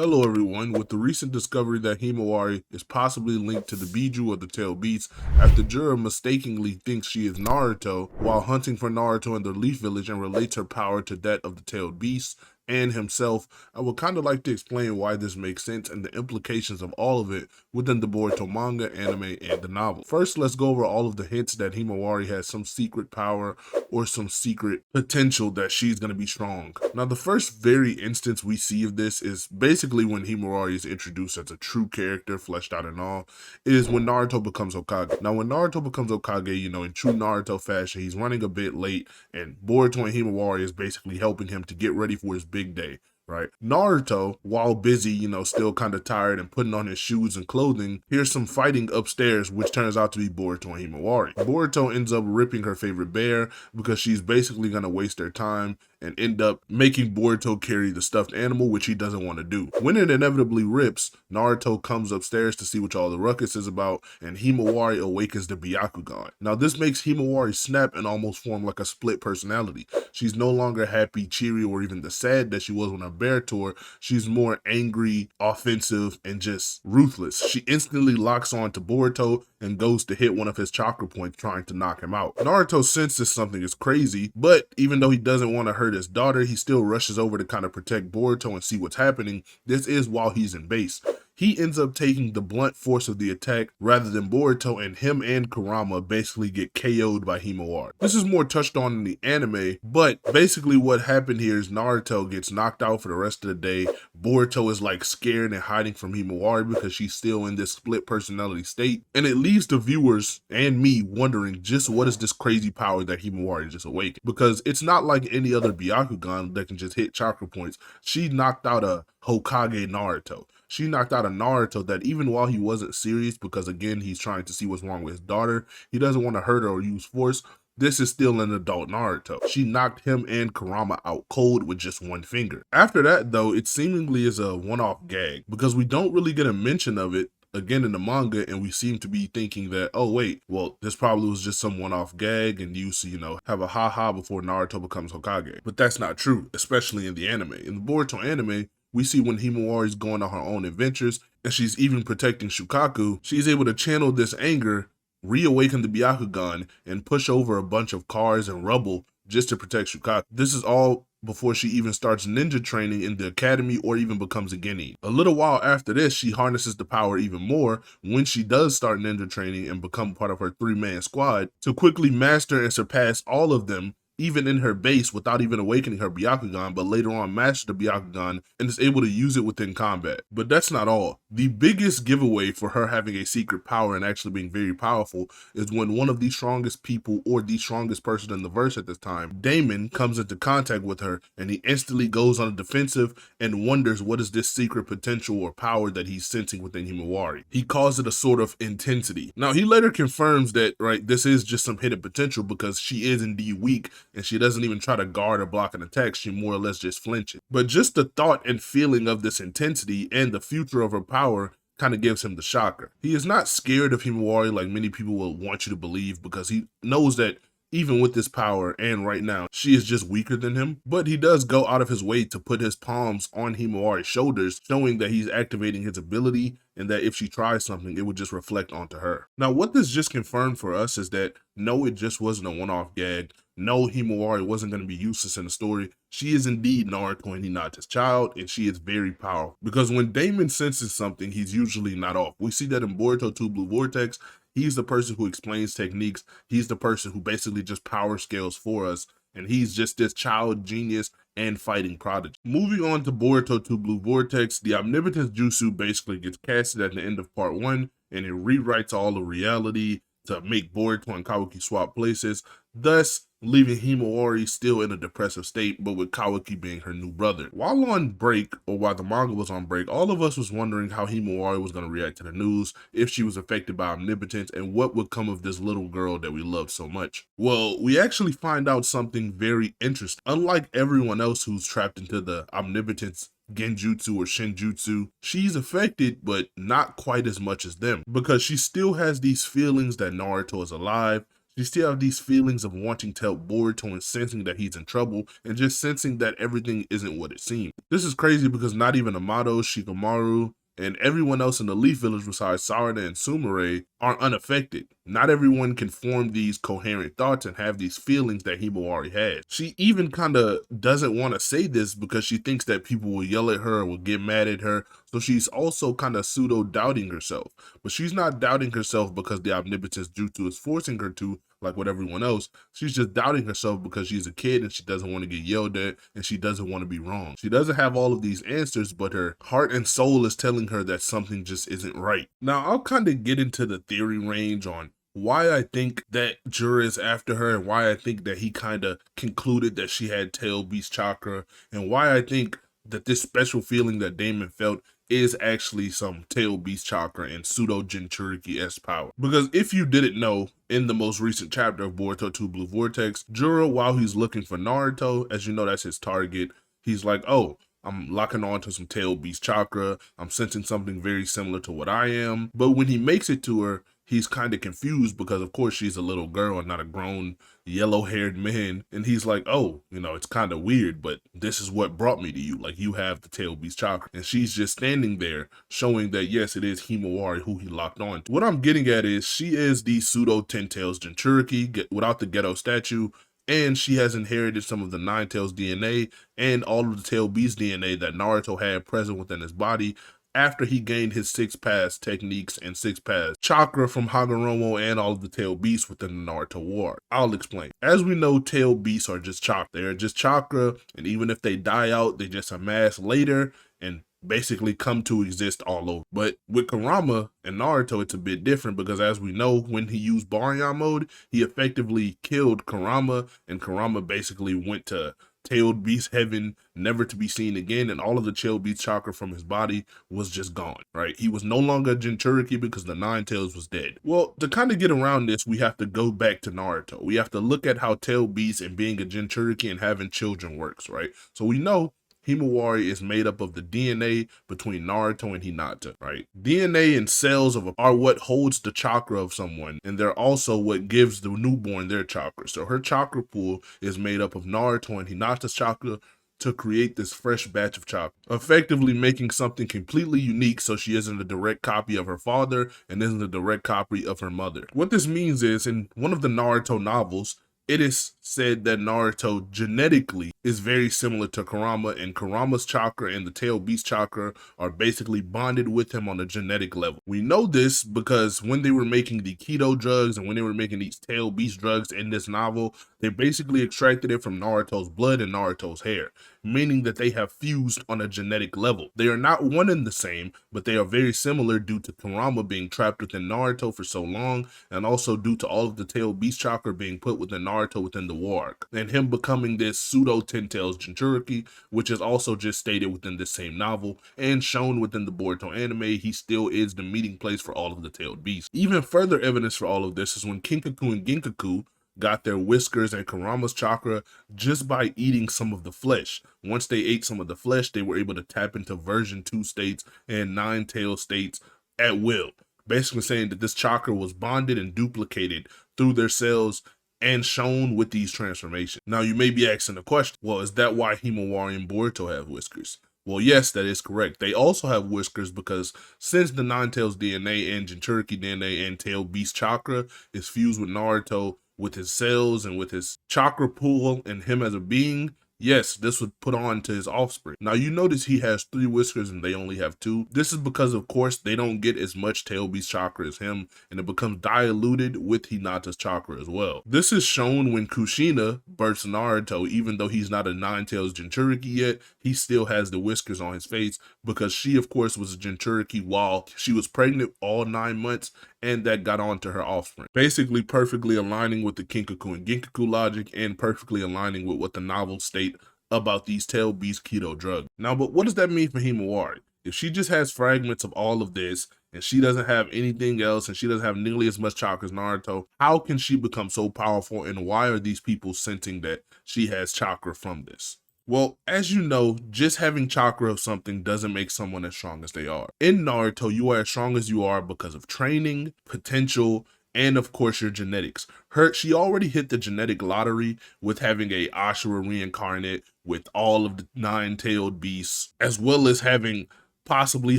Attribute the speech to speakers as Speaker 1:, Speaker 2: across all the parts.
Speaker 1: Hello everyone, with the recent discovery that Himawari is possibly linked to the Biju of the Tailed Beasts after Jura mistakenly thinks she is Naruto while hunting for Naruto in the Leaf Village and relates her power to that of the Tailed Beasts and himself, I would kind of like to explain why this makes sense and the implications of all of it within the Boruto manga, anime, and the novel. First, let's go over all of the hints that Himawari has some secret power or some secret potential that she's going to be strong. Now, the first very instance we see of this is basically when Himawari is introduced as a true character, fleshed out and all, is when Naruto becomes Hokage. Now, when Naruto becomes Hokage, in true Naruto fashion, he's running a bit late, and Boruto and Himawari is basically helping him to get ready for his big day. Right. Naruto, while busy, still kind of tired and putting on his shoes and clothing, hears some fighting upstairs, which turns out to be Boruto and Himawari. Boruto ends up ripping her favorite bear because she's basically going to waste their time and end up making Boruto carry the stuffed animal, which he doesn't want to do. When it inevitably rips, Naruto comes upstairs to see what all the ruckus is about, and Himawari awakens the Byakugan. Now, this makes Himawari snap and almost form like a split personality. She's no longer happy, cheery, or even the sad that she was on her bear tour. She's more angry, offensive, and just ruthless. She instantly locks on to Boruto and goes to hit one of his chakra points, trying to knock him out. Naruto senses something is crazy, but even though he doesn't want to hurt his daughter, he still rushes over to kind of protect Boruto and see what's happening. This is while he's in base. He ends up taking the blunt force of the attack rather than Boruto, and him and Kurama basically get KO'd by Himawari. This is more touched on in the anime, but basically what happened here is Naruto gets knocked out for the rest of the day. Boruto is like scared and hiding from Himawari because she's still in this split personality state, and it leaves the viewers and me wondering just what is this crazy power that Himawari just awakened, because it's not like any other Byakugan that can just hit chakra points. She knocked out a Hokage Naruto. She knocked out a Naruto that even while he wasn't serious, because again, he's trying to see what's wrong with his daughter, he doesn't want to hurt her or use force, this is still an adult Naruto. She knocked him and Kurama out cold with just one finger. After that, though, it seemingly is a one-off gag, because we don't really get a mention of it again in the manga, and we seem to be thinking that, oh wait, well, this probably was just some one-off gag and used to, have a ha-ha before Naruto becomes Hokage. But that's not true, especially in the anime. In the Boruto anime, we see when Himawari's going on her own adventures and she's even protecting Shukaku, she's able to channel this anger, reawaken the Byakugan, and push over a bunch of cars and rubble just to protect Shukaku. This is all before she even starts ninja training in the academy or even becomes a Genin. A little while after this, she harnesses the power even more when she does start ninja training and become part of her three-man squad to quickly master and surpass all of them, even in her base, without even awakening her Byakugan, but later on master the Byakugan and is able to use it within combat. But that's not all. The biggest giveaway for her having a secret power and actually being very powerful is when one of the strongest people, or the strongest person in the verse at this time, Damon, comes into contact with her, and he instantly goes on a defensive and wonders what is this secret potential or power that he's sensing within Himawari. He calls it a sort of intensity. Now, he later confirms that, right, this is just some hidden potential because she is indeed weak, and she doesn't even try to guard or block an attack. She more or less just flinches. But just the thought and feeling of this intensity and the future of her power kind of gives him the shocker. He is not scared of Himawari like many people will want you to believe, because he knows that even with this power, and right now, she is just weaker than him. But he does go out of his way to put his palms on Himawari's shoulders, showing that he's activating his ability, and that if she tries something, it would just reflect onto her. Now, what this just confirmed for us is that no, it just wasn't a one-off gag. No, Himawari wasn't going to be useless in the story. She is indeed Naruto and Hinata's child, and she is very powerful. Because when Damon senses something, he's usually not off. We see that in Boruto 2 Blue Vortex. He's the person who explains techniques. He's the person who basically just power scales for us. And he's just this child genius and fighting prodigy. Moving on to Boruto 2 Blue Vortex, the Omnipotence Jutsu basically gets casted at the end of part 1, and it rewrites all of reality to make Boruto and Kawaki swap places, thus leaving Himawari still in a depressive state, but with Kawaki being her new brother. While on break, or while the manga was on break, all of us was wondering how Himawari was going to react to the news, if she was affected by omnipotence, and what would come of this little girl that we loved so much. Well, we actually find out something very interesting. Unlike everyone else who's trapped into the omnipotence genjutsu or shinjutsu, she's affected, but not quite as much as them, because she still has these feelings that Naruto is alive. She still have these feelings of wanting to help Boruto and sensing that he's in trouble and just sensing that everything isn't what it seems. This is crazy because not even Amato, Shikamaru, and everyone else in the Leaf Village besides Sarada and Sumire are unaffected. Not everyone can form these coherent thoughts and have these feelings that Himawari has. She even kind of doesn't want to say this because she thinks that people will yell at her or will get mad at her. So she's also kind of pseudo-doubting herself. But she's not doubting herself because the omnipotence Jutsu is forcing her to, like with everyone else. She's just doubting herself because she's a kid and she doesn't want to get yelled at and she doesn't want to be wrong. She doesn't have all of these answers, but her heart and soul is telling her that something just isn't right. Now, I'll kind of get into the theory range on why I think that Jura is after her and why I think that he kind of concluded that she had tail beast chakra and why I think that this special feeling that Damon felt is actually some tail beast chakra and pseudo Jinchuriki-S power. Because if you didn't know, in the most recent chapter of Boruto 2 Blue Vortex, Jura, while he's looking for Naruto, as you know that's his target, he's like, oh, I'm locking on to some tail beast chakra. I'm sensing something very similar to what I am. But when he makes it to her, he's kind of confused because of course she's a little girl and not a grown yellow-haired man. And he's like, oh, you know, it's kind of weird, but this is what brought me to you. Like, you have the tail beast chakra. And she's just standing there showing that, yes, it is Himawari who he locked on to. What I'm getting at is she is the pseudo Ten Tails Jinchuriki without the ghetto statue. And she has inherited some of the Nine Tails DNA and all of the Tail Beast DNA that Naruto had present within his body after he gained his 6 pass techniques and 6 pass chakra from Hagoromo and all of the Tail Beasts within the Naruto War. I'll explain. As we know, Tail Beasts are just chakra. They're just chakra, and even if they die out, they just amass later and basically come to exist all over. But with Kurama and Naruto, it's a bit different because as we know, when he used Baryon mode, he effectively killed Kurama, and Kurama basically went to tailed beast heaven, never to be seen again, and all of the tailed beast chakra from his body was just gone, right? He was no longer a Jinchuriki because the Nine Tails was dead. Well, to kind of get around this, we have to go back to Naruto. We have to look at how tailed beast and being a Jinchuriki and having children works, right? So we know Himawari is made up of the DNA between Naruto and Hinata, right? DNA and cells are what holds the chakra of someone, and they're also what gives the newborn their chakra. So her chakra pool is made up of Naruto and Hinata's chakra to create this fresh batch of chakra, effectively making something completely unique so she isn't a direct copy of her father and isn't a direct copy of her mother. What this means is, in one of the Naruto novels, it is said that Naruto genetically is very similar to Kurama, and Kurama's chakra and the tail beast chakra are basically bonded with him on a genetic level. We know this because when they were making the keto drugs and when they were making these tail beast drugs in this novel, they basically extracted it from Naruto's blood and Naruto's hair, meaning that they have fused on a genetic level. They are not one and the same, but they are very similar due to Kurama being trapped within Naruto for so long, and also due to all of the tail beast chakra being put within Naruto within the war arc, and him becoming this pseudo Ten Tails Jinchuriki, which is also just stated within this same novel and shown within the Boruto anime. He still is the meeting place for all of the tailed beasts. Even further evidence for all of this is when Kinkaku and Ginkaku got their whiskers and Kurama's chakra just by eating some of the flesh. Once they ate some of the flesh, they were able to tap into version 2 states and 9 tail states at will, basically saying that this chakra was bonded and duplicated through their cells and shown with these transformations. Now you may be asking the question, well, is that why Himawari and Boruto have whiskers? Well, yes, that is correct. They also have whiskers because since the Nine Tails DNA and Jinchuriki DNA and Tail Beast chakra is fused with Naruto, with his cells and with his chakra pool and him as a being, yes, this would put on to his offspring. Now you notice he has 3 whiskers and they only have 2. This is because of course they don't get as much tail beast chakra as him, and it becomes diluted with Hinata's chakra as well. This is shown when Kushina births Naruto. Even though he's not a Nine Tails Jinchuriki yet, he still has the whiskers on his face because she of course was a Jinchuriki while she was pregnant all 9 months, and that got on to her offspring. Basically perfectly aligning with the Kinkaku and Ginkaku logic and perfectly aligning with what the novels state about these tail beast keto drugs. Now, but what does that mean for Himawari? If she just has fragments of all of this and she doesn't have anything else and she doesn't have nearly as much chakra as Naruto, how can she become so powerful, and why are these people sensing that she has chakra from this? Well, as you know, just having chakra of something doesn't make someone as strong as they are. In Naruto, you are as strong as you are because of training, potential, and of course your genetics. She already hit the genetic lottery with having a Ashura reincarnate with all of the 9-tailed beasts, as well as having possibly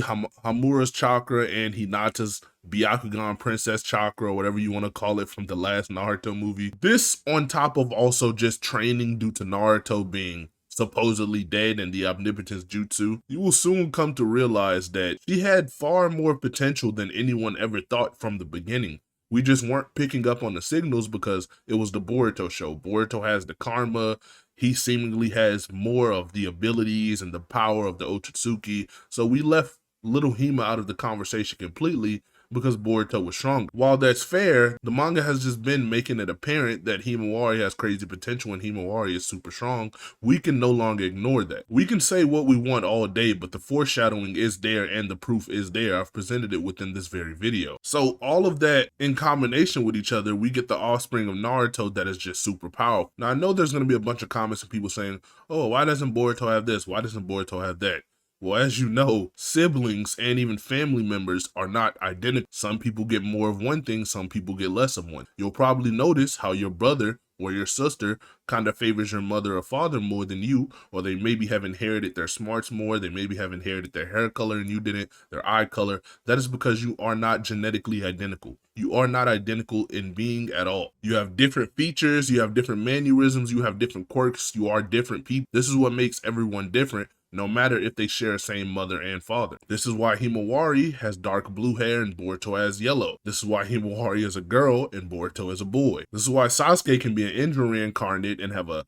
Speaker 1: Hamura's chakra and Hinata's Byakugan princess chakra, or whatever you want to call it, from the last Naruto movie. This on top of also just training due to Naruto being supposedly dead and the omnipotence jutsu. You will soon come to realize that she had far more potential than anyone ever thought from the beginning. We just weren't picking up on the signals because it was the Boruto show. Boruto has the karma. He seemingly has more of the abilities and the power of the Otsutsuki. So we left little Hima out of the conversation completely because Boruto was strong. While that's fair, the manga has just been making it apparent that Himawari has crazy potential and Himawari is super strong. We can no longer ignore that. We can say what we want all day, but the foreshadowing is there and the proof is there. I've presented it within this very video. So all of that in combination with each other, we get the offspring of Naruto that is just super powerful. Now I know there's going to be a bunch of comments and people saying, oh, why doesn't Boruto have this? Why doesn't Boruto have that? Well, as you know, siblings and even family members are not identical. Some people get more of one thing, some people get less of one. You'll probably notice how your brother or your sister kind of favors your mother or father more than you, or they maybe have inherited their smarts more, they maybe have inherited their hair color and you didn't, their eye color. That is because you are not genetically identical. You are not identical in being at all. You have different features, you have different mannerisms, you have different quirks, you are different people. This is what makes everyone different, no matter if they share the same mother and father. This is why Himawari has dark blue hair and Boruto has yellow. This is why Himawari is a girl and Boruto is a boy. This is why Sasuke can be an Indra reincarnate and have a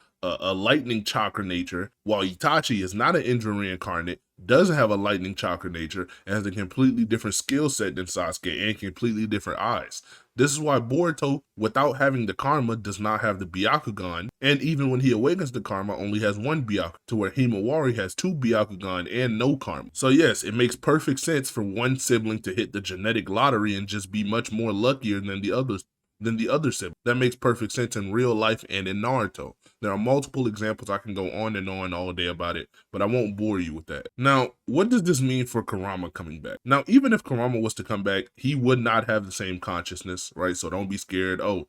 Speaker 1: lightning chakra nature, while Itachi is not an Indra reincarnate, doesn't have a lightning chakra nature, and has a completely different skill set than Sasuke and completely different eyes. This is why Boruto, without having the karma, does not have the Byakugan, and even when he awakens the karma, only has one Byakugan, to where Himawari has 2 Byakugan and no karma. So yes, it makes perfect sense for one sibling to hit the genetic lottery and just be much more luckier than the other sibling. That makes perfect sense in real life and in Naruto. There are multiple examples. I can go on and on all day about it, but I won't bore you with that. Now, what does this mean for Kurama coming back? Now, even if Kurama was to come back, he would not have the same consciousness, right? So don't be scared. Oh,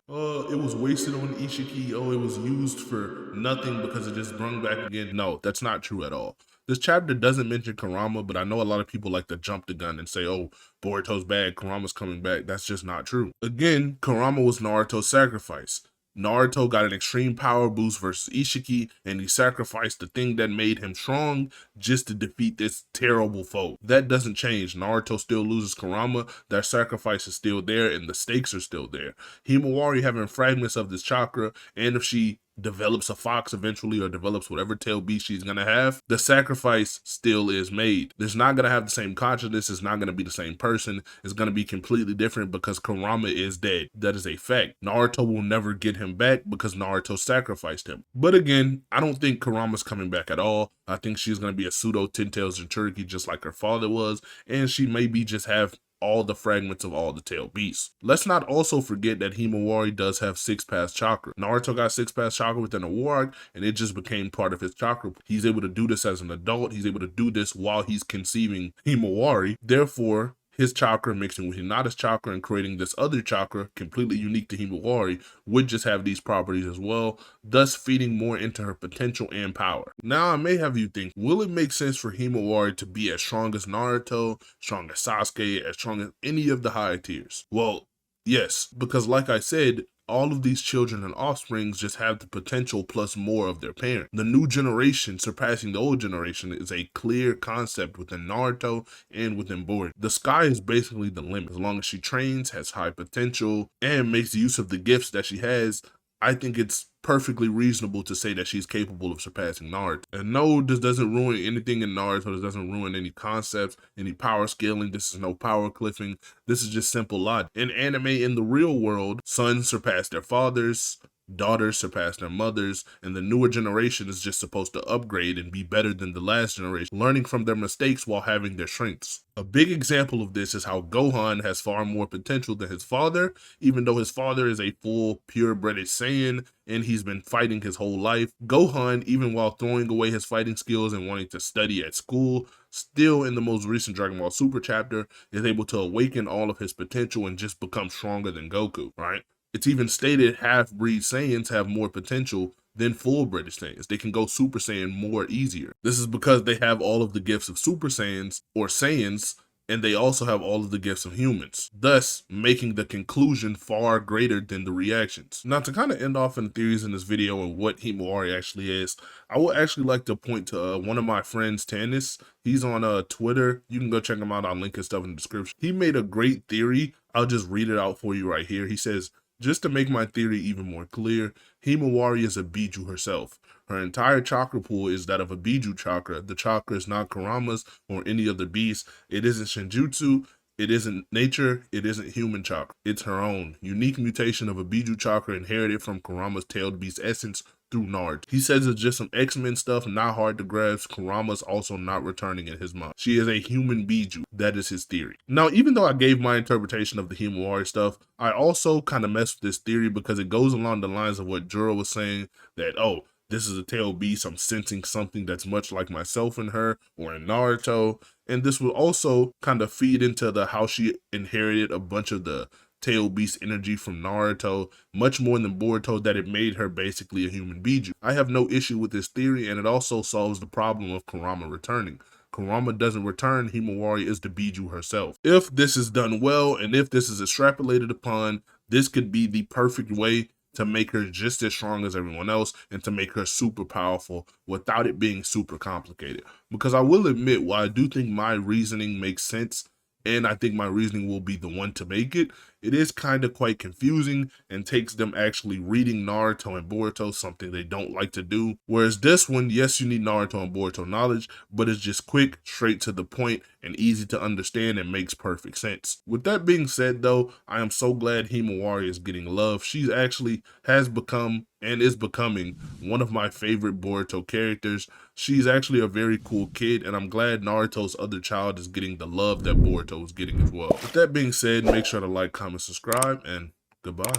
Speaker 1: it was wasted on Ishiki. Oh, it was used for nothing because it just brung back again. No, that's not true at all. This chapter doesn't mention Kurama, but I know a lot of people like to jump the gun and say, oh, Boruto's bad, Kurama's coming back. That's just not true. Again, Kurama was Naruto's sacrifice. Naruto got an extreme power boost versus Ishiki, and he sacrificed the thing that made him strong just to defeat this terrible foe. That doesn't change. Naruto still loses Kurama, that sacrifice is still there, and the stakes are still there. Himawari having fragments of this chakra, and if she develops a fox eventually or develops whatever tail beast she's gonna have, the sacrifice still is made. There's not gonna have the same consciousness, it's not gonna be the same person, it's gonna be completely different because Kurama is dead. That is a fact. Naruto will never get him back because Naruto sacrificed him. But again, I don't think Kurama's coming back at all. I think she's gonna be a pseudo 10 tails Jinchuriki just like her father was, and she maybe just have all the fragments of all the tail beasts. Let's not also forget that Himawari does have 6-pass chakra. Naruto got 6-pass chakra within a war arc, and it just became part of his chakra. He's able to do this as an adult. He's able to do this while he's conceiving Himawari. Therefore, his chakra mixing with Hinata's chakra and creating this other chakra completely unique to Himawari would just have these properties as well, thus feeding more into her potential and power. Now I may have you think, will it make sense for Himawari to be as strong as Naruto, strong as Sasuke, as strong as any of the higher tiers? Well, yes, because like I said, all of these children and offsprings just have the potential plus more of their parent. The new generation surpassing the old generation is a clear concept within Naruto and within Boruto. The sky is basically the limit. As long as she trains, has high potential, and makes use of the gifts that she has, I think it's perfectly reasonable to say that she's capable of surpassing Naruto. And no, this doesn't ruin anything in Naruto. This doesn't ruin any concepts, any power scaling. This is no power cliffing. This is just simple logic. In anime, in the real world, sons surpass their fathers, daughters surpass their mothers, and the newer generation is just supposed to upgrade and be better than the last generation, learning from their mistakes while having their strengths. A big example of this is how Gohan has far more potential than his father, even though his father is a full purebred Saiyan and he's been fighting his whole life. Gohan, even while throwing away his fighting skills and wanting to study at school, still in the most recent Dragon Ball Super chapter, is able to awaken all of his potential and just become stronger than Goku, right? It's even stated half-breed Saiyans have more potential than full-bred Saiyans. They can go Super Saiyan more easier. This is because they have all of the gifts of Super Saiyans or Saiyans, and they also have all of the gifts of humans, thus making the conclusion far greater than the reactions. Now, to kind of end off in the theories in this video and what Himawari actually is, I would actually like to point to one of my friends, Tannis. He's on Twitter. You can go check him out. I'll link his stuff in the description. He made a great theory. I'll just read it out for you right here. He says, just to make my theory even more clear, Himawari is a Biju herself. Her entire chakra pool is that of a Biju chakra. The chakra is not Kurama's or any other beast. It isn't Shinjutsu. It isn't nature. It isn't human chakra. It's her own unique mutation of a Biju chakra inherited from Kurama's tailed beast essence through Naruto. He says it's just some X-Men stuff, not hard to grasp. Kurama's also not returning in his mind. She is a human Biju. That is his theory. Now, even though I gave my interpretation of the Himawari stuff, I also kind of messed with this theory because it goes along the lines of what Juro was saying, that, oh, this is a tailed beast. I'm sensing something that's much like myself in her or in Naruto. And this will also kind of feed into the how she inherited a bunch of the tailed beast energy from Naruto, much more than Boruto, that it made her basically a human Biju. I have no issue with this theory, and it also solves the problem of Kurama returning. Kurama doesn't return, Himawari is the Biju herself. If this is done well, and if this is extrapolated upon, this could be the perfect way to make her just as strong as everyone else and to make her super powerful without it being super complicated. Because I will admit, while I do think my reasoning makes sense, and I think my reasoning will be the one to make it, it is kind of quite confusing and takes them actually reading Naruto and Boruto, something they don't like to do. Whereas this one, yes, you need Naruto and Boruto knowledge, but it's just quick, straight to the point, and easy to understand and makes perfect sense. With that being said though, I am so glad Himawari is getting love. She actually has become and is becoming one of my favorite Boruto characters. She's actually a very cool kid, and I'm glad Naruto's other child is getting the love that Boruto is getting as well. With that being said, make sure to like, comment, subscribe, and goodbye.